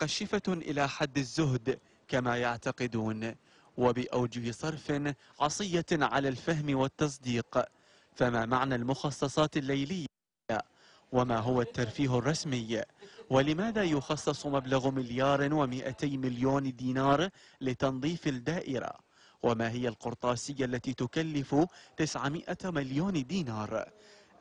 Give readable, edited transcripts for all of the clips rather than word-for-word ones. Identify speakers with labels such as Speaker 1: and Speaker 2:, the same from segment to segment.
Speaker 1: متقشفة إلى حد الزهد كما يعتقدون، وبأوجه صرف عصية على الفهم والتصديق. فما معنى المخصصات الليلية؟ وما هو الترفيه الرسمي؟ ولماذا يخصص مبلغ 1,200,000,000 دينار لتنظيف الدائرة؟ وما هي القرطاسية التي تكلف 900 مليون دينار؟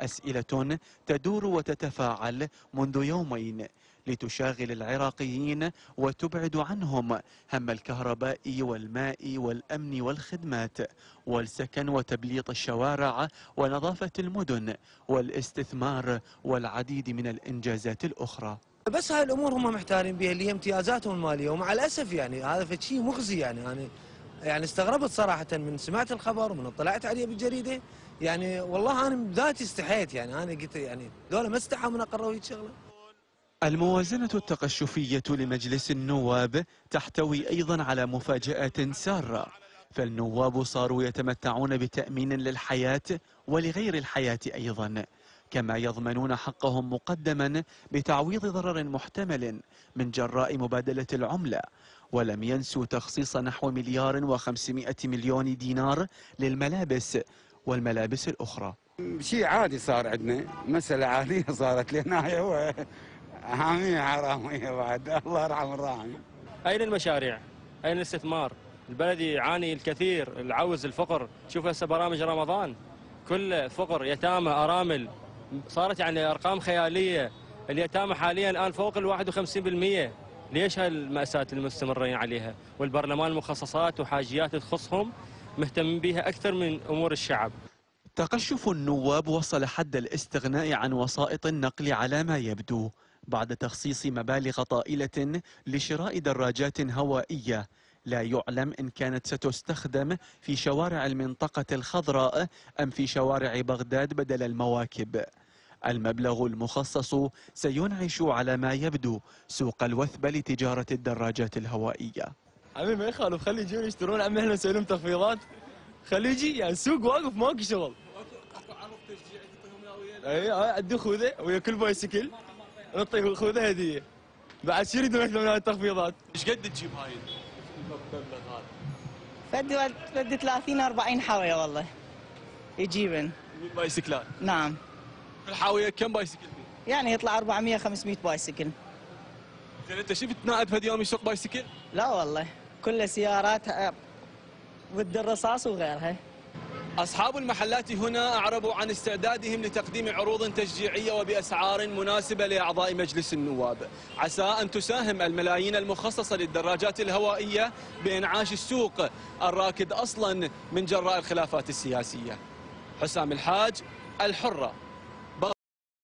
Speaker 1: أسئلة تدور وتتفاعل منذ يومين لتشاغل العراقيين وتبعد عنهم هم الكهرباء والماء والأمن والخدمات والسكن وتبليط الشوارع ونظافة المدن والاستثمار والعديد من الإنجازات الأخرى.
Speaker 2: بس هاي الأمور هم محتارين بها اللي هي امتيازاتهم المالية، ومع الأسف يعني هذا شيء مخزي. يعني استغربت صراحة من سمعت الخبر ومن اطلعت عليه بالجريدة. يعني والله أنا بذاتي استحيت، يعني أنا قلت يعني دولة ما استحوا من أقروا هيك شغلة.
Speaker 1: الموازنة التقشفية لمجلس النواب تحتوي أيضا على مفاجآت سارة، فالنواب صاروا يتمتعون بتأمين للحياة ولغير الحياة أيضا، كما يضمنون حقهم مقدما بتعويض ضرر محتمل من جراء مبادلة العملة. ولم ينسوا تخصيص نحو 1,500,000,000 دينار للملابس والملابس الأخرى.
Speaker 3: شيء عادي صار عندنا، مسألة عادية صارت لنا. هو حامية حرامية بعد، الله يرحم الراحمين.
Speaker 4: أين المشاريع؟ أين الاستثمار؟ البلد يعاني الكثير، العوز، الفقر. شوف هسه برامج رمضان كل فقر، يتامى، أرامل، صارت يعني أرقام خيالية. اليتامى حاليا الآن فوق 51%. ليش هاي المأساة المستمرين عليها؟ والبرلمان مخصصات وحاجيات تخصهم مهتمين بها أكثر من أمور الشعب.
Speaker 1: تقشف النواب وصل حد الاستغناء عن وسائط النقل على ما يبدو، بعد تخصيص مبالغ طائلة لشراء دراجات هوائية لا يعلم إن كانت ستستخدم في شوارع المنطقة الخضراء أم في شوارع بغداد بدل المواكب. المبلغ المخصص سينعش على ما يبدو سوق الوثبة لتجارة الدراجات الهوائية.
Speaker 5: عمي ما يخالف، خلي يجون يشترون. عمي احنا نسوي لهم تخفيضات، خلي يجي. يعني السوق واقف ماكو شغل. اكو عرض تشجيعي تعطيهم وياه. اي عندي خوذه ويا كل بايسكل نعطيه خوذه هديه. بعد شو يريدون اكثر من هاي التخفيضات؟
Speaker 1: ايش قد تجيب هاي المبلغ هذا؟
Speaker 6: فد 30-40 حاويه والله يجيبن
Speaker 1: بايسكلات.
Speaker 6: نعم.
Speaker 1: الحاويه كم بايسكل؟
Speaker 6: يعني يطلع 400-500 بايسكل.
Speaker 1: زين انت شفت نائب هذا اليوم يسوق بايسكل؟
Speaker 6: لا والله، كل سيارات ضد الرصاص وغيرها.
Speaker 1: أصحاب المحلات هنا أعربوا عن استعدادهم لتقديم عروض تشجيعية وبأسعار مناسبة لأعضاء مجلس النواب، عسى أن تساهم الملايين المخصصة للدراجات الهوائية بإنعاش السوق الراكد أصلا من جراء الخلافات السياسية. حسام الحاج، الحرة.